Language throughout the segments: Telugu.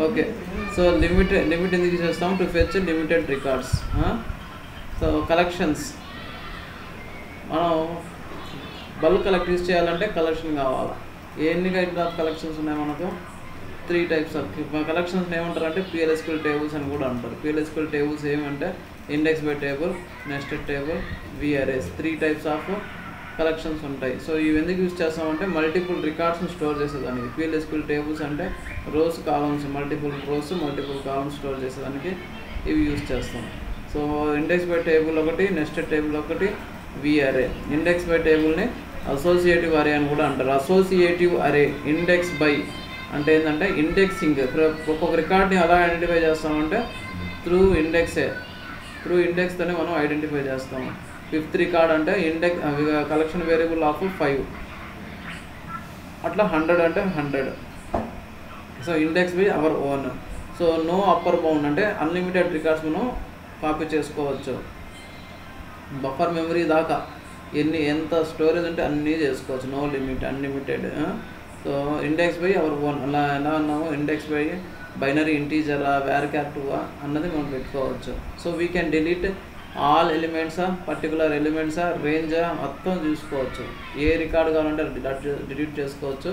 ఓకే. సో లిమిట్ ఎందుకు చేస్తాం? To fetch limited records. So collections మనం బల్క్ కలెక్ట్ చేయాలంటే కలెక్షన్ కావాలి. ఎన్ని టైప్స్ ఆఫ్ కలెక్షన్స్ ఉన్నాయి మనకు? 3 టైప్స్ ఆఫ్ కలెక్షన్స్ ఏమంటారు అంటే PLSQL టేబుల్స్ అని కూడా అంటారు. PLSQL టేబుల్స్ ఏమంటే index by table, nested table, VArrays. 3 types of collections ఉంటాయి. సో ఇవి ఎందుకు యూజ్ చేస్తామంటే మల్టిపుల్ రికార్డ్స్ని స్టోర్ చేసేదానికి. PLSQL టేబుల్స్ అంటే rows columns, multiple rows multiple columns store చేసేదానికి ఇవి యూజ్ చేస్తాం. సో ఇండెక్స్ బై టేబుల్ ఒకటి, నెస్టెడ్ టేబుల్ ఒకటి, VArray. ఇండెక్స్ బై టేబుల్ని అసోసియేటివ్ అరే అని కూడా అంటారు. అసోసియేటివ్ అరే ఇండెక్స్ బై అంటే ఏంటంటే ఇండెక్సింగ్. ఒక్కొక్క రికార్డ్ని ఎలా ఐడెంటిఫై చేస్తామంటే త్రూ ఇండెక్స్తోనే మనం ఐడెంటిఫై చేస్తాము. 5th రికార్డ్ అంటే కలెక్షన్ వేరియబుల్ ఆఫ్ 5, అట్లా 100 అంటే 100. So index by our own. So no upper bound అంటే అన్లిమిటెడ్ రికార్డ్స్ మనం కాపీ చేసుకోవచ్చు. బఫర్ మెమరీ దాకా ఎంత స్టోరేజ్ ఉంటే అన్నీ చేసుకోవచ్చు. No limit, unlimited. So index by our own అలా ఎలా అన్నాము? ఇండెక్స్ బై బైనరీ ఇంటీజరా, వ్యార్క్యాప్టివా అన్నది మనం పెట్టుకోవచ్చు. So we can delete all ఎలిమెంట్సా, పర్టికులర్ ఎలిమెంట్సా, రేంజా మొత్తం చూసుకోవచ్చు. ఏ రికార్డు కావాలంటే డిలీట్ చేసుకోవచ్చు.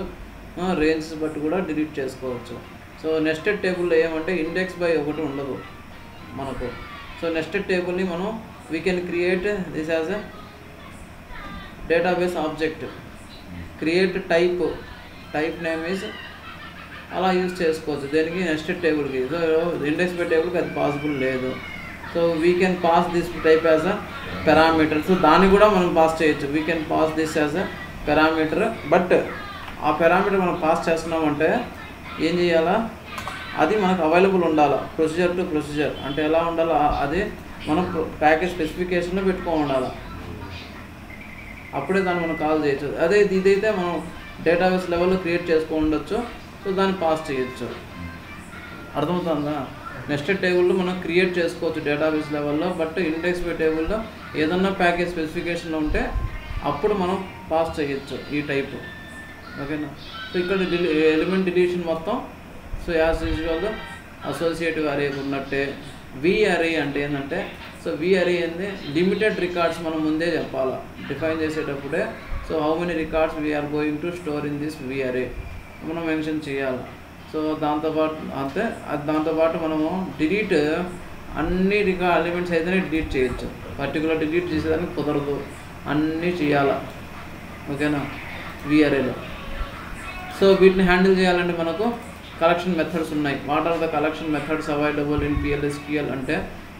రేంజెస్ బట్టి కూడా డిలీట్ చేసుకోవచ్చు. సో నెస్టెడ్ టేబుల్లో ఏమంటే ఇండెక్స్ బై ఒకటి ఉండదు మనకు. సో నెస్టెడ్ టేబుల్ని మనం we can create this as a database object. Create type name is అలా యూజ్ చేసుకోవచ్చు. దేనికి? నెస్టెడ్ టేబుల్కి. సో ఇండెక్స్ బై టేబుల్కి అది పాసిబుల్ లేదు. So we can pass this type as a parameter. So దాన్ని కూడా మనం పాస్ చేయొచ్చు. We can pass this as a parameter. But ఆ పారామీటర్ మనం పాస్ చేస్తున్నామంటే ఏం చేయాలా? అది మనకు అవైలబుల్ ఉండాలి. ప్రొసీజర్ టు ప్రొసీజర్ అంటే ఎలా ఉండాలి? అది మనం ప్యాకేజ్ స్పెసిఫికేషన్లో పెట్టుకొని ఉండాలి. అప్పుడే దాన్ని మనం కాల్ చేయొచ్చు. అదే ఇదైతే మనం డేటాబేస్ లెవెల్లో క్రియేట్ చేసుకొని ఉండొచ్చు. సో దాన్ని పాస్ చేయొచ్చు. అర్థమవుతుందా? నెస్టెడ్ టేబుల్లో మనం క్రియేట్ చేసుకోవచ్చు డేటాబేస్ లెవెల్లో. బట్ ఇండెక్స్ బై టేబుల్లో ఏదన్నా ప్యాకేజ్ స్పెసిఫికేషన్లో ఉంటే అప్పుడు మనం పాస్ చేయొచ్చు ఈ టైపు. ఓకేనా? సో ఇక్కడ ఎలిమెంట్ డిలీషన్ మొత్తం సో యాజ్ యూజువల్గా అసోసియేటివ్ అరే ఉన్నట్టే. VArray అంటే ఏంటంటే సో VArray ఏంది? లిమిటెడ్ రికార్డ్స్ మనం ముందే చెప్పాలా డిఫైన్ చేసేటప్పుడే. So how many records we are going to store in this VArray మనం మెన్షన్ చేయాలి. సో దాంతోపాటు మనము డిలీట్ అన్ని ఎలిమెంట్స్ అయితేనే డిలీట్ చేయొచ్చు. పర్టికులర్ డిలీట్ చేసేదానికి కుదరదు, అన్నీ చేయాలా. ఓకేనా? VArrayలో. సో వీటిని హ్యాండిల్ చేయాలంటే మనకు కలెక్షన్ మెథడ్స్ ఉన్నాయి. What are the collection methods available in PLSQL అంటే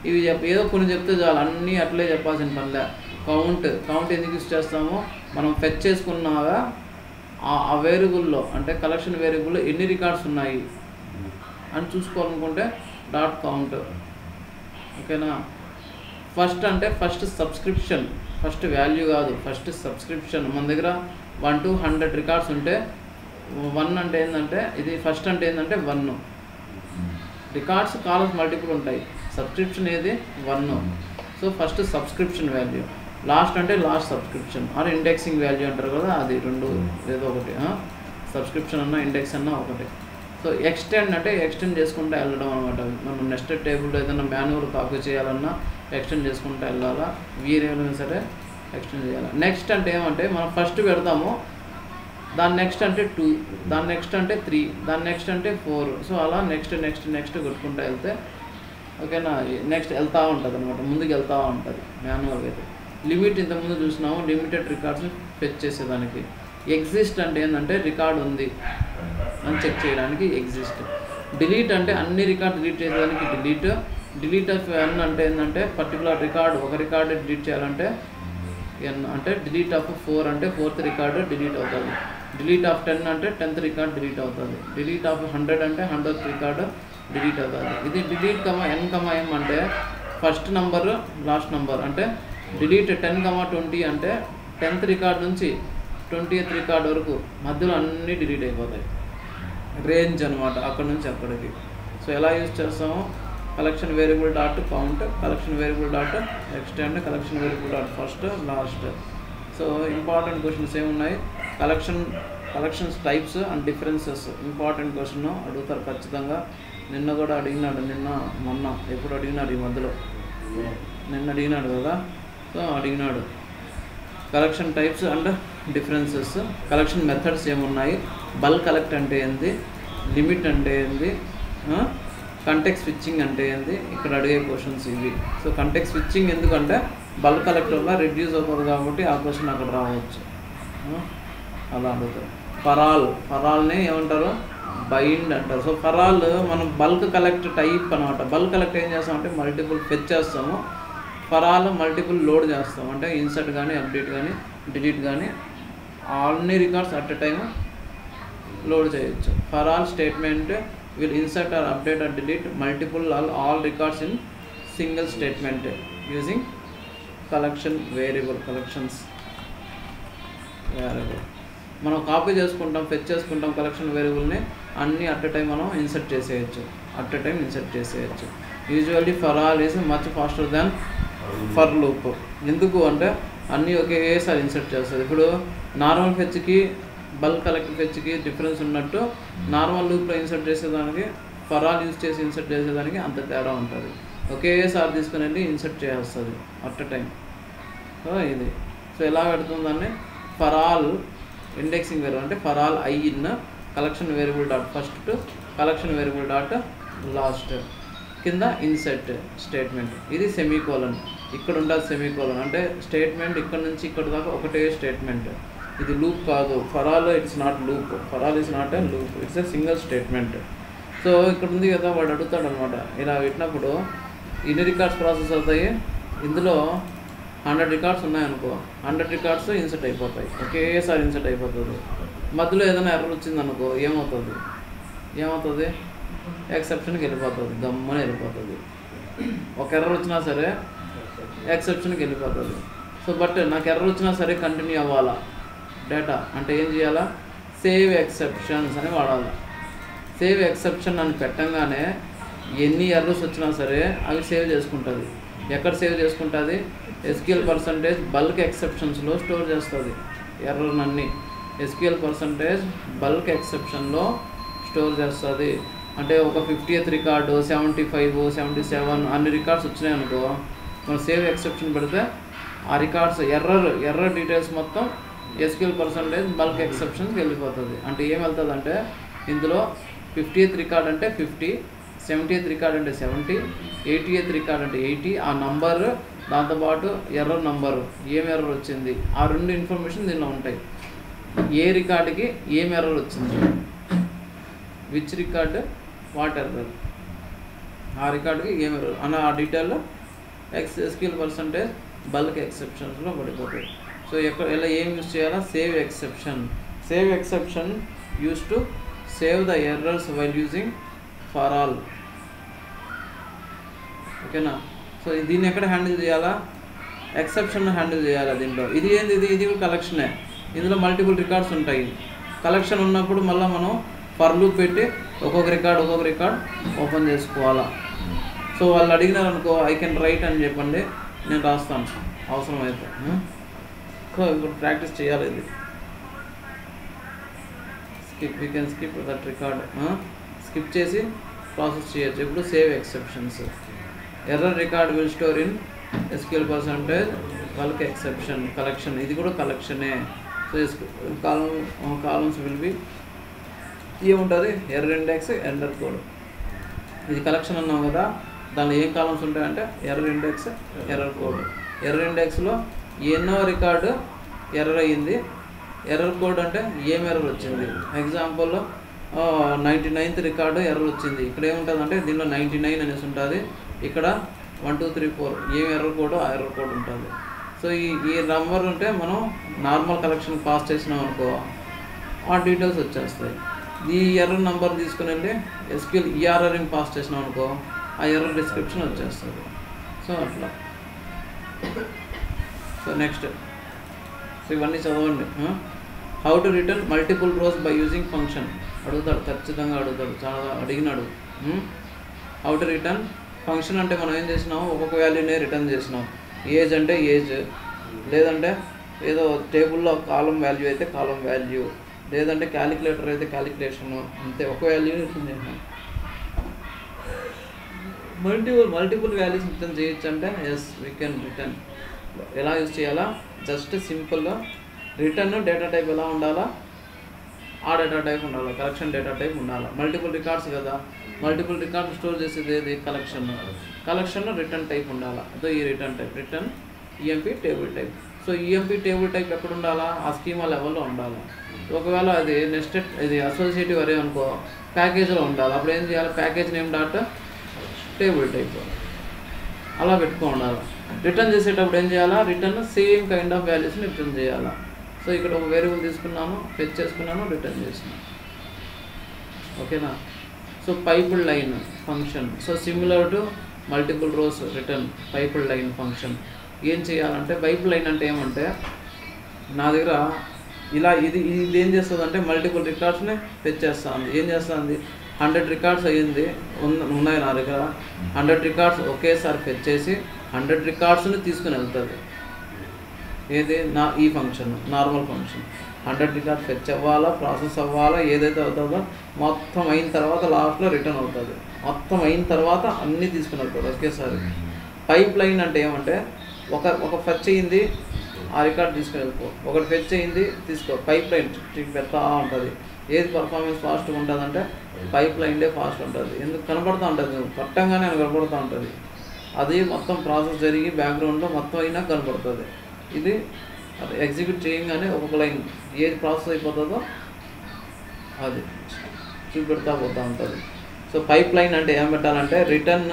ఇవి ఏదో కొన్ని చెప్తే చాలు, అన్నీ అట్లే చెప్పాల్సిన పనిలే. కౌంట్ ఎందుకు యూజ్ చేస్తామో మనం ఫెచ్ చేసుకున్నాగా ఆ వేరియబుల్లో అంటే కలెక్షన్ వేరియబుల్లో ఎన్ని రికార్డ్స్ ఉన్నాయి అని చూసుకోవాలనుకుంటే .count. ఓకేనా? ఫస్ట్ సబ్స్క్రిప్షన్, ఫస్ట్ వాల్యూ కాదు, ఫస్ట్ సబ్స్క్రిప్షన్. మన దగ్గర 1 to 100 రికార్డ్స్ ఉంటే 1 అంటే ఏంటంటే ఇది ఫస్ట్ అంటే ఏంటంటే 1 రికార్డ్స్. కాలమ్స్ మల్టిపుల్ ఉంటాయి. సబ్స్క్రిప్షన్ ఏది? 1. So first subscription value. Last అంటే last subscription or indexing value అంటారు కదా, అది 2 ఏదో ఒకటి. సబ్స్క్రిప్షన్ అన్నా ఇండెక్స్ అన్నా ఒకటి. సో ఎక్స్టెండ్ అంటే ఎక్స్టెండ్ చేసుకుంటూ వెళ్ళడం అనమాట. మనం నెస్టెడ్ టేబుల్లో ఏదైనా మాన్యువల్ కాపీ చేయాలన్నా ఎక్స్టెండ్ చేసుకుంటూ వెళ్ళాలా. వీరైనా సరే ఎక్స్టెండ్ చేయాలి. నెక్స్ట్ అంటే ఏమంటే మనం ఫస్ట్ పెడతాము, దాని నెక్స్ట్ అంటే 2, దాని నెక్స్ట్ అంటే 3, దాని నెక్స్ట్ అంటే 4. సో అలా నెక్స్ట్ కొట్టుకుంటూ వెళ్తే ఓకేనా నెక్స్ట్ వెళ్తూ ఉంటుంది అనమాట, ముందుకు వెళ్తూ ఉంటుంది మాన్యువల్గా అయితే. లిమిట్ ఇంతకుముందు చూసినాము, లిమిటెడ్ రికార్డ్స్ని ఫెచ్ చేసేదానికి. ఎగ్జిస్ట్ అంటే ఏంటంటే రికార్డ్ ఉంది అని చెక్ చేయడానికి ఎగ్జిస్ట్. డిలీట్ అంటే అన్ని రికార్డ్ డిలీట్ చేసేదానికి డిలీట్. డిలీట్ ఆఫ్ ఎన్ అంటే ఏంటంటే పర్టికులర్ రికార్డ్, ఒక రికార్డు డిలీట్ చేయాలంటే ఎన్ అంటే డిలీట్ ఆఫ్ 4 అంటే 4th రికార్డు డిలీట్ అవుతుంది. డిలీట్ ఆఫ్ 10 అంటే 10th రికార్డ్ డిలీట్ అవుతుంది. డిలీట్ ఆఫ్ 100 అంటే 100th రికార్డు డిలీట్ అవుతుంది. ఇది డిలీట్ n, m అంటే ఫస్ట్ నంబర్ లాస్ట్ నంబర్. అంటే డిలీట్ 10, 20 అంటే 10th రికార్డ్ నుంచి 20th రికార్డ్ వరకు మధ్యలో అన్నీ డిలీట్ అయిపోతాయి. రేంజ్ అనమాట అక్కడ నుంచి అక్కడికి. సో ఎలా యూజ్ చేస్తామో collection variable dot count, collection variable dot extend, collection variable dot first last. So important questions ఏమున్నాయి? Collection collections types and differences important question అడుగుతారు ఖచ్చితంగా. నిన్న కూడా అడిగినాడు, మొన్న ఎప్పుడు అడిగినాడు, ఈ మధ్యలో నిన్న అడిగినాడు కదా. సో అడిగినాడు collection types and differences, collection methods ఏమున్నాయి, బల్క్ కలెక్ట్ అంటే ఏంది, లిమిట్ అంటే ఏంది, కంటెక్స్ట్ స్విచ్చింగ్ అంటే ఏంది, ఇక్కడ అడిగే క్వశ్చన్స్ ఇవి. సో కంటెక్స్ట్ స్విచ్చింగ్ ఎందుకంటే బల్క్ కలెక్ట్ వల్ల రెడ్యూస్ అవుతుంది కాబట్టి ఆ క్వశ్చన్ అక్కడ రావచ్చు. అలా అడుగుతారు. ఫరాల్ని ఏమంటారు, బైండ్ అంటారు. సో ఫరాల్ మనం బల్క్ కలెక్ట్ టైప్ అనమాట. బల్క్ కలెక్ట్ ఏం చేస్తామంటే మల్టిపుల్ ఫెచ్ చేస్తాము, ఫరాల్ మల్టిపుల్ లోడ్ చేస్తాం. అంటే ఇన్సర్ట్ కానీ అప్డేట్ కానీ డిలీట్ కానీ అన్ని records at a time load చేయొచ్చు. ఫరాల్ statement will insert or update or delete multiple all records in single statement using collection variable. collections variable మనం కాపీ చేసుకుంటాం, ఫెచ్ చేసుకుంటాం కలెక్షన్ వేరియబుల్ని, అన్నీ అట్ ఎ టైం మనం ఇన్సర్ట్ చేసేయచ్చు. Usually for all is much faster than for loop. ఎందుకు అంటే అన్నీ ఒకేసారి ఇన్సర్ట్ చేస్తుంది. ఇప్పుడు నార్మల్ ఫెచ్కి బల్క్ కలెక్ట్ ఫెచ్కి డిఫరెన్స్ ఉన్నట్టు నార్మల్ లూప్లో ఇన్సర్ట్ చేసేదానికి ఫర్ ఆల్ యూజ్ చేసి ఇన్సర్ట్ చేసేదానికి అంత తేడా ఉంటుంది. ఒకేసారి తీసుకుని వెళ్ళి ఇన్సర్ట్ చేస్తుంది అట్ ఎ టైం. సో ఇది సో ఎలా పెడుతుందాన్ని ఫర్ ఆల్ ఇండెక్సింగ్ వేరియబుల్ అంటే for all I in collection variable dot first to collection variable dot last కింద ఇన్సర్ట్ స్టేట్మెంట్. ఇది సెమీకోలన్, ఇక్కడ ఉంటుంది సెమీకోలన్ అంటే స్టేట్మెంట్ ఇక్కడ నుంచి ఇక్కడ దాకా ఒకటే స్టేట్మెంట్. ఇది లూప్ కాదు. For all it's not loop, for all is not a loop, it's a single statement. So ఇక్కడ ఉంది కదా, వాడు అడుగుతాడు అనమాట, ఇలా పెట్టినప్పుడు ఎన్ని రికార్డ్స్ ప్రాసెస్ అవుతాయి, ఇందులో 100 రికార్డ్స్ ఉన్నాయనుకో, 100 రికార్డ్స్ ఇన్సర్ట్ అయిపోతాయి, ఒకేసారి ఇన్సర్ట్ అయిపోతుంది. మధ్యలో ఏదైనా ఎర్రర్ వచ్చిందనుకో ఏమవుతుంది, ఎక్సెప్షన్కి వెళ్ళిపోతుంది, గమ్మని వెళ్ళిపోతుంది. ఒక ఎర్రర్ వచ్చినా సరే ఎక్సెప్షన్కి వెళ్ళిపోతుంది. సో బట్ నాకు ఎర్రర్ వచ్చినా సరే కంటిన్యూ అవ్వాలా డేటా అంటే ఏం చేయాలా, సేవ్ ఎక్సెప్షన్స్ అని వాడాలి. సేవ్ ఎక్సెప్షన్ అని పెట్టంగానే ఎన్ని ఎర్రర్స్ వచ్చినా సరే అవి సేవ్ చేసుకుంటుంది. ఎక్కడ సేవ్ చేసుకుంటుంది, SQL పర్సంటేజ్ బల్క్ ఎక్సెప్షన్స్లో స్టోర్ చేస్తుంది ఎర్రర్నన్నీ. SQL పర్సంటేజ్ బల్క్ ఎక్సెప్షన్లో స్టోర్ చేస్తుంది. అంటే ఒక 50th రికార్డు 75, 77 అన్ని రికార్డ్స్ వచ్చినాయి అనుకో, మనం సేవ్ ఎక్సెప్షన్ పెడితే ఆ రికార్డ్స్ ఎర్రర్ డీటెయిల్స్ మొత్తం SQL పర్సంటేజ్ బల్క్ ఎక్సెప్షన్స్కి వెళ్ళిపోతుంది. అంటే ఏం వెళ్తుంది అంటే ఇందులో 50th రికార్డ్ అంటే 50, 70th రికార్డ్ అంటే 70, 80th రికార్డ్ అంటే 80, ఆ నంబర్ దాంతోపాటు ఎర్రర్ నంబరు ఏం ఎర్రర్ వచ్చింది, ఆ రెండు ఇన్ఫర్మేషన్ దీనిలో ఉంటాయి. ఏ రికార్డుకి ఏం ఎర్రర్ వచ్చింది, విచ్ రికార్డు వాట్ ఎర్రర్, ఆ రికార్డుకి ఏం ఎర్రర్ అన్న ఆ డీటెయిల్ SQL పర్సంటేజ్ బల్క్ ఎక్సెప్షన్స్లో పడిపోతాయి. సో ఎలా ఏం యూజ్ చేయాలా, save exception use to save the errors while using for all. ఓకేనా. సో దీన్ని ఎక్కడ హ్యాండిల్ చేయాలా, ఎక్సెప్షన్ హ్యాండిల్ చేయాలా దీంట్లో. ఇది ఏంది, ఇది కూడా కలెక్షనే. ఇందులో మల్టిపుల్ రికార్డ్స్ ఉంటాయి. కలెక్షన్ ఉన్నప్పుడు మళ్ళీ మనం ఫర్ లూప్ పెట్టి ఒక్కొక్క రికార్డ్ ఓపెన్ చేసుకోవాలా. సో వాళ్ళు అడిగినారు అనుకో, ఐ కెన్ రైట్ అని చెప్పండి, నేను రాస్తాను అవసరమైతే. సో ఇప్పుడు ప్రాక్టీస్ చేయాలి. ఇది we can skip that record, skip చేసి ప్రాసెస్ చేయొచ్చు. ఇప్పుడు save exceptions, error record will store in SQL percentage bulk exception collection. ఇది కూడా కలెక్షనే. సో కాలమ్స్ విల్ బి ఏముంటుంది, ఎర్రర్ ఇండెక్స్, ఎర్రర్ కోడ్. ఇది కలెక్షన్ అన్నాం కదా, దానిలో ఏం కాలమ్స్ ఉంటాయంటే error index, error code. Error ఇండెక్స్లో ఎన్నో రికార్డు ఎర్రర్ అయ్యింది, ఎర్రర్ కోడ్ అంటే ఏం ఎర్రర్ వచ్చింది. ఎగ్జాంపుల్ 99th రికార్డు ఎర్రర్ వచ్చింది. ఇక్కడ ఏముంటుంది అంటే దీనిలో 99 అనేసి ఉంటుంది, ఇక్కడ 1 2 3 4 ఏం ఎర్రర్ కోడ్ ఆ ఎర్రర్ కోడ్ ఉంటుంది. సో ఈ నంబర్ ఉంటే మనం నార్మల్ కలెక్షన్ పాస్ చేసినాం అనుకో, ఆ డీటెయిల్స్ వచ్చేస్తాయి. ఈ ఎర్రర్ నెంబర్ తీసుకుని వెళ్ళి SQL ERRని పాస్ చేసినాం అనుకో, ఆ ఎర్రర్ డిస్క్రిప్షన్ వచ్చేస్తుంది. సో అట్లా. సో నెక్స్ట్, సో ఇవన్నీ చదవండి. How to return multiple rows by using function అడుగుతాడు, ఖచ్చితంగా అడుగుతాడు, చాలా అడిగినాడు. హౌ టు రిటర్న్ ఫంక్షన్ అంటే మనం ఏం చేసినాం, ఒక్కొక్క వాల్యూనే రిటర్న్ చేసినాం. ఏజ్ అంటే ఏజ్, లేదంటే ఏదో టేబుల్లో కాలం వాల్యూ అయితే కాలం వాల్యూ, లేదంటే క్యాలిక్యులేటర్ అయితే క్యాలిక్యులేషన్ అంతే, ఒక వాల్యూని రిటర్న్ చేసాం. మల్టిపుల్ వాల్యూస్ రిటర్న్ చేయొచ్చు అంటే ఎస్ వీ కెన్ రిటర్న్. ఎలా యూజ్ చేయాలా? జస్ట్ సింపుల్గా రిటర్న్ డేటా టైప్ ఎలా ఉండాలా? ఆ డేటా టైప్ ఉండాలి, కలెక్షన్ డేటా టైప్ ఉండాలి. మల్టిపుల్ రికార్డ్స్ కదా, మల్టిపుల్ రికార్డ్స్ స్టోర్ చేసేది ఏది? కలెక్షన్ రిటర్న్ టైప్ ఉండాలి. అదో ఈ return type, return EMP table type. So EMP table type ఎక్కడ ఉండాలా? ఆ స్కీమా లెవెల్లో ఉండాలి. ఒకవేళ అది నెస్టెడ్ ఇది అసోసియేటివ్ అరే అనుకో, ప్యాకేజ్లో ఉండాలి. అప్పుడు ఏం చేయాలి? Package name dot table type అలా పెట్టుకో ఉండాలి. రిటర్న్ చేసేటప్పుడు ఏం చేయాలా? రిటర్న్ సేమ్ కైండ్ ఆఫ్ వాల్యూస్ని రిటర్న్ చేయాలా. సో ఇక్కడ ఒక వేరియబుల్ తీసుకున్నాను, ఫెచ్ చేసుకున్నాను, రిటర్న్ చేసినాను. ఓకేనా? So pipelined function, so similar to multiple rows return pipelined function. ఏం చేయాలంటే పైపుడ్ లైన్ అంటే ఏమంటే, నా దగ్గర ఇలా ఇది ఏం చేస్తుంది అంటే మల్టిపుల్ రికార్డ్స్ని ఫెచ్ చేస్తుంది. ఏం చేస్తుంది? 100 రికార్డ్స్ అయ్యింది ఉన్నాయి నా దగ్గర. 100 రికార్డ్స్ ఒకేసారి ఫెచ్ చేసి 100 రికార్డ్స్ని తీసుకుని వెళ్తుంది. ఏది? ఈ function, normal function. 100 records fetch అవ్వాలా, ప్రాసెస్ అవ్వాలా, ఏదైతే అవుతుందో మొత్తం అయిన తర్వాత లాస్ట్లో రిటర్న్ అవుతుంది. మొత్తం అయిన తర్వాత అన్నీ తీసుకుని వెళ్తుంది ఒకేసారి. పైప్ లైన్ అంటే ఏమంటే, ఒక ఫెచ్ అయ్యింది, ఆ రికార్డ్ తీసుకుని వెళ్ళిపో, ఒకటి ఫెచ్ అయ్యింది తీసుకో. పైప్ లైన్ పెడతా ఉంటుంది. ఏది పర్ఫార్మెన్స్ ఫాస్ట్గా ఉంటుంది అంటే పైప్ లైన్డే ఫాస్ట్ ఉంటుంది. ఎందుకు? కనపడుతూ ఉంటుంది, పట్టంగానే కనపడుతూ ఉంటుంది. అది మొత్తం ప్రాసెస్ జరిగి బ్యాక్గ్రౌండ్లో మొత్తం అయినా కనపడుతుంది. ఇది ఎగ్జిక్యూట్ చేయగానే ఒక్కొక్క లైన్ ఏది ప్రాసెస్ అయిపోతుందో అది చూపెడతా పోతూ ఉంటుంది. సో పైప్ లైన్ అంటే ఏం పెట్టాలంటే, రిటర్న్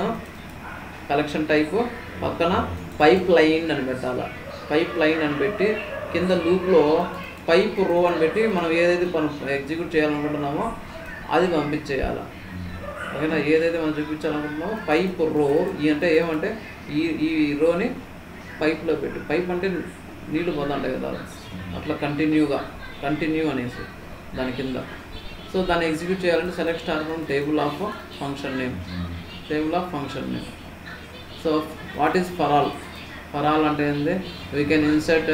కలెక్షన్ టైపు పక్కన పైప్ లైన్ అని పెట్టాలి. పైప్ లైన్ అని పెట్టి కింద లూప్లో పైప్ రో అని పెట్టి మనం ఏదైతే మనం ఎగ్జిక్యూట్ చేయాలనుకుంటున్నామో అది పంపించేయాలి. ఓకేనా? ఏదైతే మనం చూపించాలనుకుంటున్నామో పైప్ రో అంటే ఏమంటే ఈ రోని పైప్లో పెట్టి, పైప్ అంటే నీళ్లు పోతుంటాయి కదా, అట్లా కంటిన్యూ అనేసి దాని కింద. సో దాన్ని ఎగ్జిక్యూట్ చేయాలంటే select star from table of function name. So what is for all? For all అంటే ఏంది? We can insert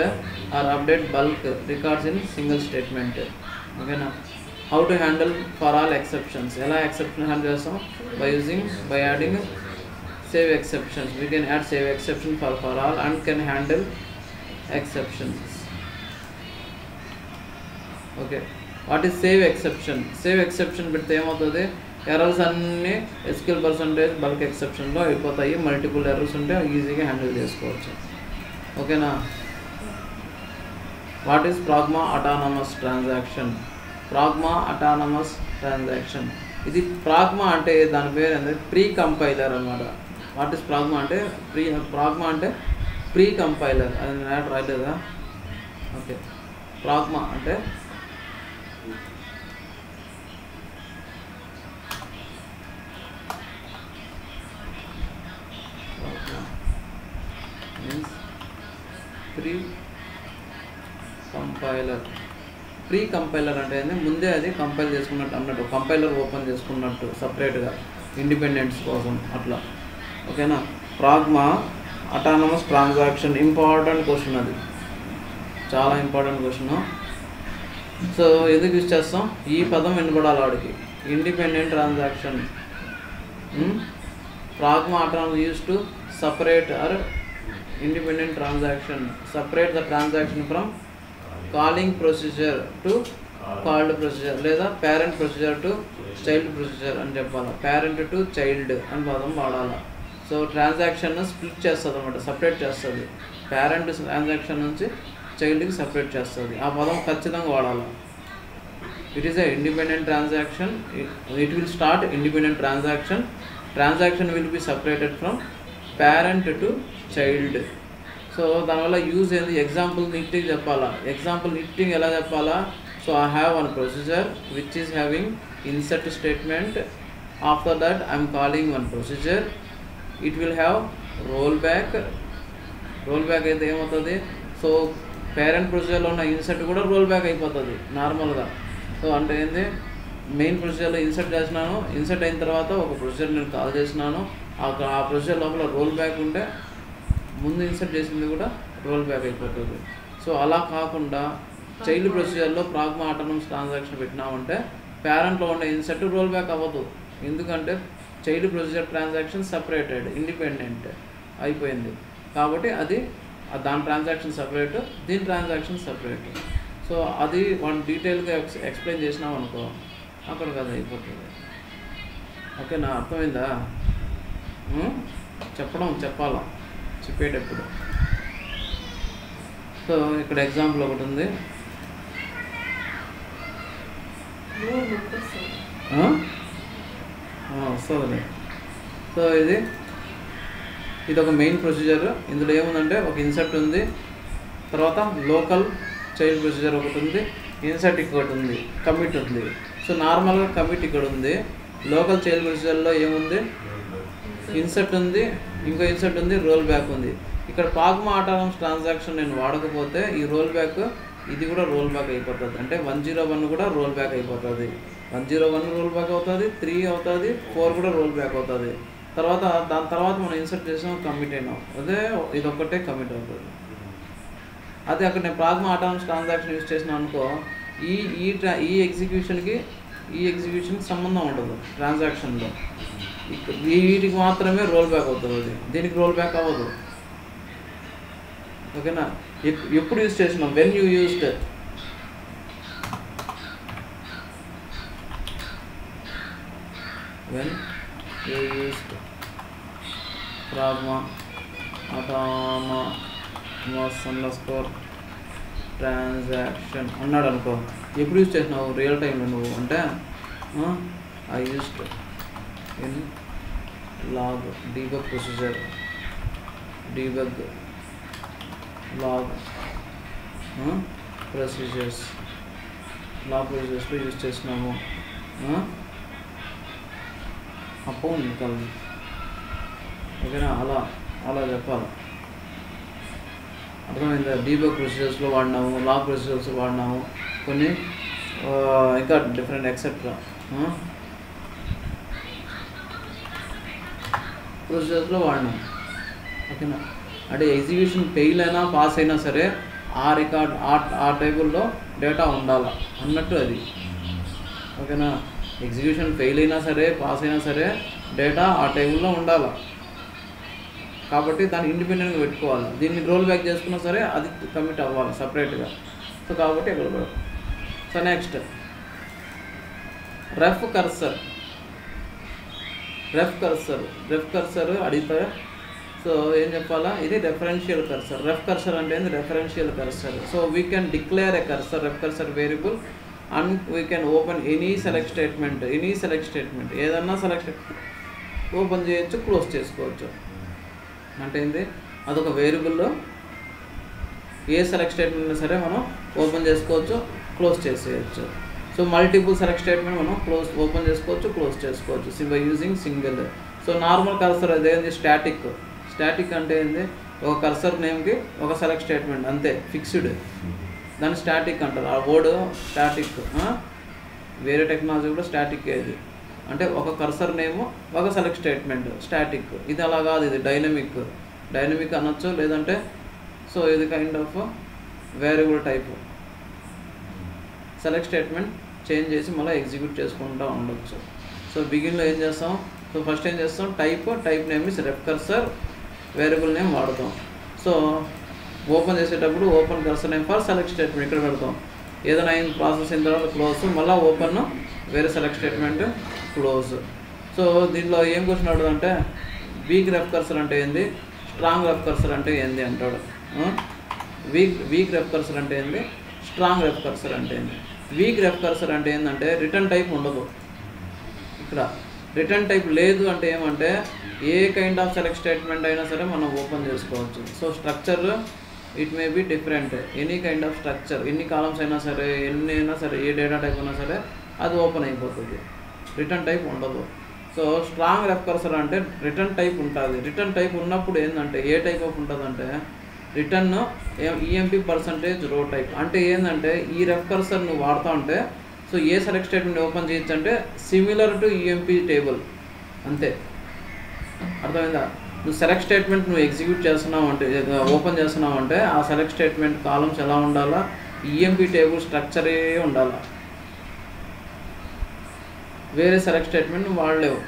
or update bulk records in single statement. ఓకేనా? How to handle for all exceptions? ఎలా ఎక్సెప్షన్ హ్యాండిల్ చేస్తాం? By adding save exceptions. We can add save exception for all and can handle exceptions. Okay, what is save exception? Save exception పెడితే ఏమవుతుంది? ఎర్రర్స్ అన్నీ SQL పర్సంటేజ్ బల్క్ ఎక్సెప్షన్లో అయిపోతాయి. మల్టిపుల్ ఎర్రర్స్ ఉంటే ఈజీగా హ్యాండిల్ చేసుకోవచ్చు. ఓకేనా? What is pragma autonomous transaction? ఇది ప్రాగ్మా అంటే దాని పేరు ఏంటంటే ప్రీ కంపైలర్ అన్నమాట. వాట్ ఈస్ ప్రాగ్మా అంటే ప్రీ కంపైలర్. అది నేను రాయలేదా? ఓకే, ప్రాగ్మా అంటే ప్రీ కంపైలర్ అంటే ముందే అది కంపైల్ చేసుకున్నట్టు అన్నట్టు, కంపైలర్ ఓపెన్ చేసుకున్నట్టు సపరేట్గా ఇండిపెండెన్స్ కోసం అట్లా. ఓకేనా? Pragma autonomous transaction important question, అది చాలా ఇంపార్టెంట్ క్వశ్చన్. సో ఎందుకు యూజ్ చేస్తాం? ఈ పదం వినపడాలి వాడికి. Independent transaction. Pragma autonomous use to separate or independent transaction, separate the transaction from calling procedure to called procedure లేదా parent procedure to child procedure అని చెప్పాలి. parent to child అని పదం వాడాలి. సో ట్రాన్సాక్షన్ స్ప్లిట్ చేస్తుంది అన్నమాట, సపరేట్ చేస్తుంది. పేరెంట్ ట్రాన్సాక్షన్ నుంచి చైల్డ్కి సపరేట్ చేస్తుంది. ఆ పదం ఖచ్చితంగా వాడాలి. It is a independent transaction. It will start independent transaction will be separated from parent to child. So దానివల్ల యూజ్ ఏంది? ఎగ్జాంపుల్ నిట్టింగ్ చెప్పాలా. ఎగ్జాంపుల్ నిట్టింగ్ ఎలా చెప్పాలా? So I have one procedure which is having insert statement. After that I'm calling one procedure. It will have roll back అయితే ఏమవుతుంది? సో పేరెంట్ ప్రొసీజర్లో ఉన్న ఇన్సర్ట్ కూడా రోల్ బ్యాక్ అయిపోతుంది నార్మల్గా. సో అంటే ఏంది? మెయిన్ ప్రొసీజర్లో ఇన్సర్ట్ చేసినాను, ఇన్సర్ట్ అయిన తర్వాత ఒక ప్రొసీజర్ నేను కాల్ చేసినాను. ఆ ప్రొసీజర్ లోపల రోల్ బ్యాక్ ఉంటే ముందు ఇన్సర్ట్ చేసింది కూడా రోల్ బ్యాక్ అయిపోతుంది. సో అలా కాకుండా చైల్డ్ ప్రొసీజర్లో ప్రాగ్మా ఆటోనమస్ ట్రాన్సాక్షన్ పెట్టినామంటే పేరెంట్లో ఉండే ఇన్సెట్ రోల్ బ్యాక్ అవ్వదు. ఎందుకంటే child procedure transaction separated, independent అయిపోయింది. కాబట్టి అది దాని ట్రాన్సాక్షన్ సపరేట్, దీని ట్రాన్సాక్షన్ సపరేట్. సో అది వన్ డీటెయిల్గా ఎక్స్ప్లెయిన్ చేసినాం అనుకో, అక్కడ కదా అయిపోతుంది. ఓకేనా, అర్థమైందా? చెప్పాలా చెప్పేటప్పుడు. సో ఇక్కడ ఎగ్జాంపుల్ ఒకటి ఉంది. వస్తుంది. సో ఇది ఒక మెయిన్ ప్రొసీజర్. ఇందులో ఏముందంటే ఒక ఇన్సర్ట్ ఉంది, తర్వాత లోకల్ చైల్డ్ ప్రొసీజర్ ఒకటి ఉంది, ఇన్సర్ట్ ఒకటి ఉంది, కమిట్ ఉంది. సో నార్మల్గా కమిట్ ఇక్కడ ఉంది. లోకల్ చైల్డ్ ప్రొసీజర్లో ఏముంది? ఇన్సర్ట్ ఉంది, ఇంకో ఇన్సర్ట్ ఉంది, రోల్ బ్యాక్ ఉంది. ఇక్కడ ప్రాగ్మా ఆటోనమస్ ట్రాన్సాక్షన్ నేను వాడకపోతే ఈ రోల్ బ్యాక్ ఇది కూడా రోల్ బ్యాక్ అయిపోతుంది. అంటే 101 కూడా రోల్ బ్యాక్ అయిపోతుంది. 101 రోల్ బ్యాక్ అవుతుంది, 3 అవుతుంది, 4 కూడా రోల్ బ్యాక్ అవుతుంది. దాని తర్వాత మనం ఇన్సర్ట్ చేసాం, కమిట్ అయినాం, అదే ఇదొక్కటే కమిట్ అవుతుంది. అదే అక్కడ నేను ప్రాగ్మా ఆటోనమస్ ట్రాన్సాక్షన్ యూజ్ చేసినా అనుకో, ఈ ఎగ్జిక్యూషన్కి సంబంధం ఉండదు ట్రాన్సాక్షన్లో. వీటికి మాత్రమే రోల్ బ్యాక్ అవుతుంది, దీనికి రోల్ బ్యాక్ అవ్వదు. ఓకేనా, ఎప్పుడు యూజ్ చేసినాం? When you used pragma autonomous underscore transaction అన్నాడు అనుకో, ఎప్పుడు యూజ్ చేసినావు? రియల్ టైంలో నువ్వు అంటే I used in log debug procedure, debug log ప్రొసీజర్స్లో యూజ్ చేసినాము. అప్పుడు నికల్. ఓకేనా, అలా చెప్పాలి. అర్థమైందా? డీబగ్ ప్రొసీజర్స్లో వాడినాము, లాగ్ ప్రొసీజర్స్లో వాడినాము, కొన్ని ఇంకా డిఫరెంట్ ఎక్సెట్రా ప్రొసీజర్స్లో వాడినాము. ఓకేనా, అంటే ఎగ్జిక్యూషన్ ఫెయిల్ అయినా పాస్ అయినా సరే ఆ రికార్డ్ ఆ టేబుల్లో డేటా ఉండాలి అన్నట్టు అది. ఓకేనా, ఎగ్జిక్యూషన్ ఫెయిల్ అయినా సరే పాస్ అయినా సరే డేటా ఆ టేబుల్లో ఉండాలి. కాబట్టి దాన్ని ఇండిపెండెంట్గా పెట్టుకోవాలి. దీన్ని రోల్ బ్యాక్ చేసుకున్నా సరే అది కమిట్ అవ్వాలి సపరేట్గా. సో కాబట్టి అక్కడ కూడా. సో నెక్స్ట్ రెఫ్ కర్సర్ అడిగితే సో ఏం చెప్పాలా? ఇది రెఫరెన్షియల్ కర్సర్. రెఫ్ కర్సర్ అంటే ఏంది? Referential cursor. So we can declare a cursor, ref cursor variable, and we can open any select statement. ఏదన్నా సెలెక్ట్ ఓపెన్ చేయొచ్చు, క్లోజ్ చేసుకోవచ్చు. అంటే ఏంది? అదొక వేరియబుల్లో ఏ సెలెక్ట్ స్టేట్మెంట్ సరే మనం ఓపెన్ చేసుకోవచ్చు, క్లోజ్ చేసేయచ్చు. సో మల్టిపుల్ సెలెక్ట్ స్టేట్మెంట్ మనం ఓపెన్ చేసుకోవచ్చు, క్లోజ్ చేసుకోవచ్చు by using single. So normal cursor అదేంది? స్టాటిక్ అంటే ఏంది? ఒక కర్సర్ నేమ్కి ఒక సెలెక్ట్ స్టేట్మెంట్ అంతే, ఫిక్స్డ్. దాన్ని స్టాటిక్ అంటారు. ఆ వర్డ్ స్టాటిక్. వేరే టెక్నాలజీ కూడా స్టాటిక్ ఇది. అంటే ఒక కర్సర్ నేమ్ ఒక సెలెక్ట్ స్టేట్మెంట్ స్టాటిక్. ఇది అలా కాదు, ఇది డైనమిక్ అనొచ్చు, లేదంటే సో ఇది kind of variable type. Select statement change చేసి మళ్ళీ ఎగ్జిక్యూట్ చేసుకుంటూ ఉండొచ్చు. సో బిగిన్లో ఏం చేస్తాం? సో ఫస్ట్ ఏం చేస్తాం? Type name is ref cursor, variable name వాడతాం. సో ఓపెన్ చేసేటప్పుడు open cursor name for select statement ఇక్కడ పెడతాం. ఏదైనా అయిన ప్రాసెస్ అయిన తర్వాత క్లోజ్, మళ్ళీ ఓపెన్ వేరే సెలెక్ట్ స్టేట్మెంట్ క్లోజ్. సో దీంట్లో ఏం క్వశ్చన్ అడుగుతుందంటే వీక్ రెఫ్ కర్సర్ అంటే ఏంది, స్ట్రాంగ్ రెఫ్ కర్సర్ అంటే ఏంది అంటాడు. వీక్ రెఫ్ కర్సర్ అంటే ఏంది, స్ట్రాంగ్ రెఫ్ కర్సర్ అంటే ఏంది. వీక్ రెఫ్ కర్సర్ అంటే ఏంటంటే రిటర్న్ టైప్ ఉండదు. ఇక్కడ రిటర్న్ టైప్ లేదు అంటే ఏమంటే ఏ కైండ్ ఆఫ్ సెలెక్ట్ స్టేట్మెంట్ అయినా సరే మనం ఓపెన్ చేసుకోవచ్చు. So structure it may be different, any kind of structure, ఎన్ని కాలమ్స్ అయినా సరే, ఎన్ని అయినా సరే, ఏ డేటా టైప్ అయినా సరే అది ఓపెన్ అయిపోతుంది, రిటర్న్ టైప్ ఉండదు. సో స్ట్రాంగ్ రెఫ్ కర్సర్ అంటే రిటర్న్ టైప్ ఉంటుంది. రిటర్న్ టైప్ ఉన్నప్పుడు ఏంటంటే ఏ టైప్ ఆఫ్ ఉంటుందంటే రిటర్న్ ఈఎంపీ పర్సంటేజ్ రో టైప్. అంటే ఏంటంటే ఈ రెఫ్ కర్సర్ నువ్వు వాడుతూ ఉంటే సో ఏ సెలెక్ట్ స్టేట్మెంట్ ఓపెన్ చేయొచ్చు అంటే సిమిలర్ టు ఈఎంపీ టేబుల్ అంతే. అర్థమైందా? నువ్వు సెలెక్ట్ స్టేట్మెంట్ నువ్వు ఎగ్జిక్యూట్ చేస్తున్నావు అంటే ఓపెన్ చేస్తున్నావు అంటే ఆ సెలెక్ట్ స్టేట్మెంట్ కాలమ్స్ ఎలా ఉండాలా, ఈఎంపీ టేబుల్ స్ట్రక్చరే ఉండాలి, వేరే సెలెక్ట్ స్టేట్మెంట్ వాడలేవు.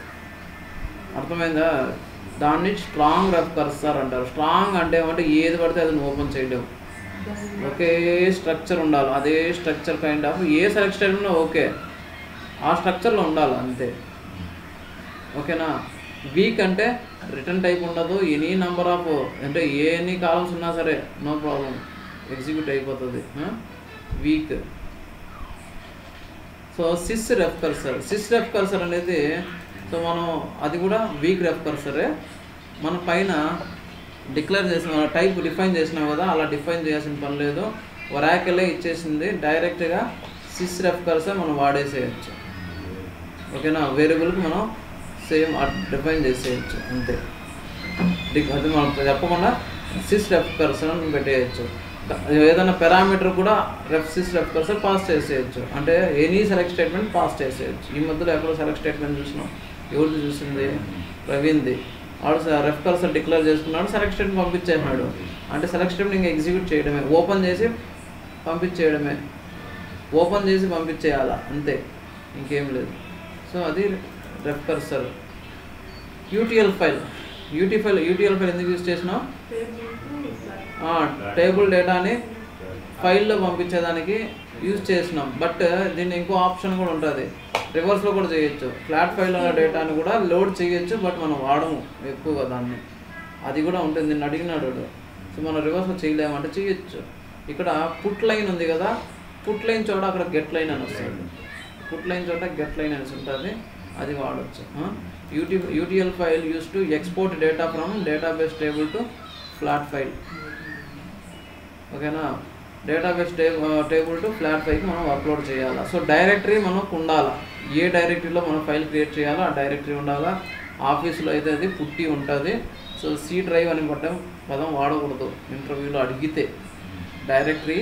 అర్థమైందా? దాన్ని స్ట్రాంగ్ రెఫ్ కర్సర్ అంటారు. స్ట్రాంగ్ అంటే ఏమంటే ఏది పడితే అది ఓపెన్ చేయలేవు, ఒకే స్ట్రక్చర్ ఉండాలి. అదే structure kind of a select statement okay ఆ స్ట్రక్చర్లో ఉండాలి అంతే. ఓకేనా? వీక్ అంటే రిటర్న్ టైప్ ఉండదు, ఎనీ నెంబర్ ఆఫ్ అంటే ఎన్ని కాలమ్స్ ఉన్నా సరే నో ప్రాబ్లం ఎగ్జిక్యూట్ అయిపోతుంది. Weak. So sys ref cursor అనేది సో మనం అది కూడా వీక్ రెఫ్ కర్సరే. మన పైన డిక్లేర్ చేసిన టైప్ డిఫైన్ చేసినాం కదా, అలా డిఫైన్ చేయాల్సిన పని లేదు, ఒరాకిలే ఇచ్చేసింది. డైరెక్ట్గా సిస్ రెఫ్ కర్సర్ మనం వాడేసేయచ్చు. ఓకేనా? వేరియబుల్కి మనం సేమ్ డిఫైన్ చేసేయచ్చు అంతే. అది మనం చెప్పకుండా సిస్ రెఫ్ కర్సర్ అని పెట్టేయచ్చు. ఏదైనా పారామీటర్ కూడా సిస్ రెఫ్ కర్సర్ పాస్ చేసేయచ్చు, అంటే ఎనీ సెలెక్ట్ స్టేట్మెంట్ పాస్ చేసేయచ్చు. ఈ మధ్యలో ఎక్కడో సెలెక్ట్ స్టేట్మెంట్ చూసినాం, ఎవరిది చూసింది? ప్రవీణ్ది. వాడు రెఫ్ కర్సర్ డిక్లేర్ చేసుకున్నాడు, సెలెక్ట్ స్టేట్మెంట్ పంపించేసినాడు. అంటే సెలెక్ట్ స్టేట్మెంట్ ఇంకా ఎగ్జిక్యూట్ చేయడమే, ఓపెన్ చేసి పంపించేయడమే, ఓపెన్ చేసి పంపించేయాలా అంతే, ఇంకేం లేదు. సో అది రెఫ్ కర్సర్. యూటీఎల్ ఫైల్ ఎందుకు యూజ్ చేసినాం? టేబుల్ డేటాని ఫైల్లో పంపించేదానికి యూజ్ చేసినాం. బట్ దీన్ని ఇంకో ఆప్షన్ కూడా ఉంటుంది, రివర్స్లో కూడా చేయొచ్చు. ఫ్లాట్ ఫైల్ డేటాని కూడా లోడ్ చేయొచ్చు, బట్ మనం వాడము ఎక్కువగా దాన్ని. అది కూడా ఉంటుంది. నిన్ను అడిగినాడు. సో మనం రివర్స్లో చేయలేమంటే చేయొచ్చు. ఇక్కడ పుట్ లైన్ ఉంది కదా, పుట్ లైన్ చోట అక్కడ గెట్ లైన్ అని వస్తుంది. పుట్ లైన్ చోట గెట్ లైన్ అనేసి ఉంటుంది, అది వాడచ్చు. UTL file use to export data from database table to flat file. ఓకేనా? డేటాబేస్ టేబుల్ టు ఫ్లాట్ ఫైల్కి మనం అప్లోడ్ చేయాలి. సో డైరెక్టరీ మనకు ఉండాలి, ఏ డైరెక్టరీలో మనం ఫైల్ క్రియేట్ చేయాలో ఆ డైరెక్టరీ ఉండాలా. ఆఫీస్లో అయితే అది పుట్టి ఉంటుంది. సో సి డ్రైవ్ అని పదం వాడకూడదు ఇంటర్వ్యూలో అడిగితే. డైరెక్టరీ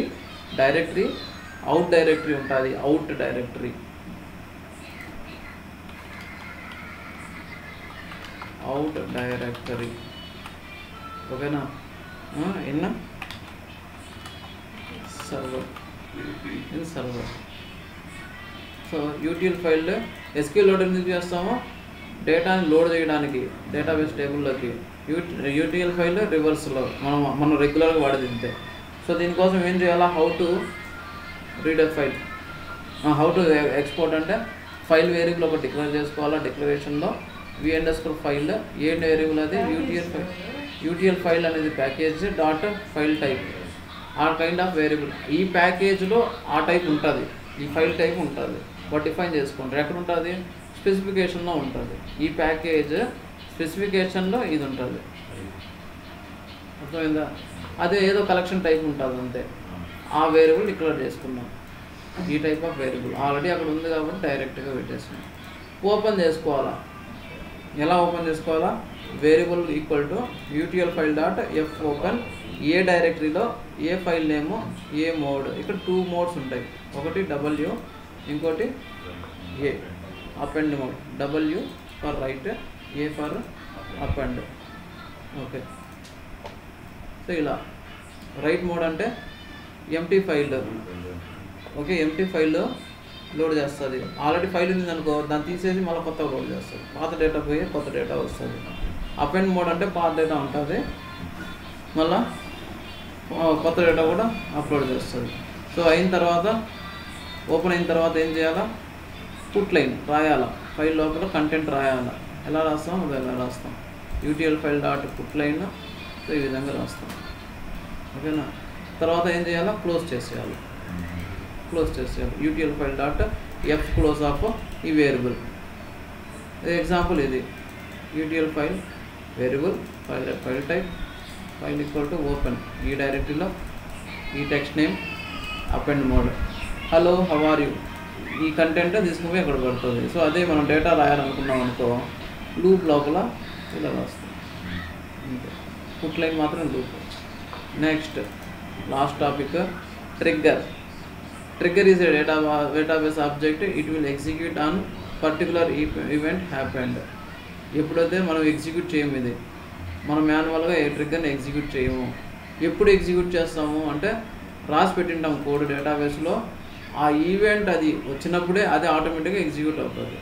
అవుట్ డైరెక్టరీ ఉంటుంది, అవుట్ డైరెక్టరీ. ఓకేనా? ఎన్న server so UTL file SQL load ఎందుకు చేస్తామో డేటాని లోడ్ చేయడానికి డేటాబేస్ టేబుల్లోకి. యూటీఎల్ ఫైల్ రివర్స్లో మనం రెగ్యులర్గా వాడేది ఇంతే. సో దీనికోసం ఏం చేయాలా? How to read a file, how to export అంటే ఫైల్ వేరియబుల్ ఒకటి డిక్లేర్ చేసుకోవాలా. డిక్లరేషన్లో v_file ఏ వేరియబుల్ అది యూటీఎల్ ఫైల్ అనేది ప్యాకేజ్ డాట్ ఫైల్ టైప్, ఆ కైండ్ ఆఫ్ వేరియబుల్. ఈ ప్యాకేజ్లో ఆ టైప్ ఉంటుంది, ఈ ఫైల్ టైప్ ఉంటుంది. వాటి డిఫైన్ చేసుకుంటారు. ఎక్కడ ఉంటుంది? స్పెసిఫికేషన్లో ఉంటుంది. ఈ ప్యాకేజ్ స్పెసిఫికేషన్లో ఇది ఉంటుంది. అర్థమైందా? అదే ఏదో కలెక్షన్ టైప్ ఉంటుంది అంతే. ఆ వేరియబుల్ డిక్లేర్ చేసుకున్నాం, ఈ టైప్ ఆఫ్ వేరియబుల్ ఆల్రెడీ అక్కడ ఉంది కాబట్టి డైరెక్ట్గా పెట్టేస్తున్నాం. ఓపెన్ చేసుకోవాలా? ఎలా ఓపెన్ చేసుకోవాలా? Variable equal to UTL file dot F open ఏ డైరెక్టరీలో ఏ ఫైల్ నేమో ఏ మోడ్. ఇక్కడ 2 మోడ్స్ ఉంటాయి, ఒకటి W, ఇంకోటి A append mode. W for write, A for append. Okay. So ఇలా రైట్ మోడ్ అంటే empty file. Okay, empty file load చేస్తుంది. ఆల్రెడీ ఫైల్ ఉంది అనుకో, దాన్ని తీసేసి మళ్ళీ కొత్తగా లోడ్ చేస్తుంది. పాత డేటా పోయి కొత్త డేటా వస్తుంది. అపెండ్ మోడ్ అంటే పాత డేటా ఉంటుంది, మళ్ళీ కొత్త డేటా కూడా అప్లోడ్ చేస్తుంది. సో అయిన తర్వాత ఓపెన్ అయిన తర్వాత ఏం చేయాలా? పుట్ లైన్ రాయాలా, ఫైల్ లోపల కంటెంట్ రాయాలా. ఎలా రాస్తాం? అది ఎలా రాస్తాం? UTL file dot put line. So ఈ విధంగా రాస్తాం. ఓకేనా? తర్వాత ఏం చేయాలా? క్లోజ్ చేసేయాలి. UTL file dot fclose of ఈ వేరియబుల్. ఎగ్జాంపుల్ ఇది UTL file variable file type file equal to open ఈ డైరెక్టరీలో ఈ text name append mode hello how are you ఈ కంటెంట్ తీసుకుని అక్కడ పడుతుంది. సో అదే మనం డేటా రాయాలనుకున్నాం అనుకో, లూప్ లోపల ఇలా రాస్తాం. పుట్ లైన్ మాత్రం loop. Next last topic trigger is a database object. It will execute on particular event happened. ఎప్పుడైతే మనం ఎగ్జిక్యూట్ చేయము, ఇది మనం మాన్యువల్గా ఏ ట్రిగ్గర్ని ఎగ్జిక్యూట్ చేయము. ఎప్పుడు ఎగ్జిక్యూట్ చేస్తాము అంటే రాసి పెట్టింటాం కోడ్ డేటాబేస్లో. ఆ ఈవెంట్ అది వచ్చినప్పుడే అది ఆటోమేటిక్గా ఎగ్జిక్యూట్ అవుతుంది.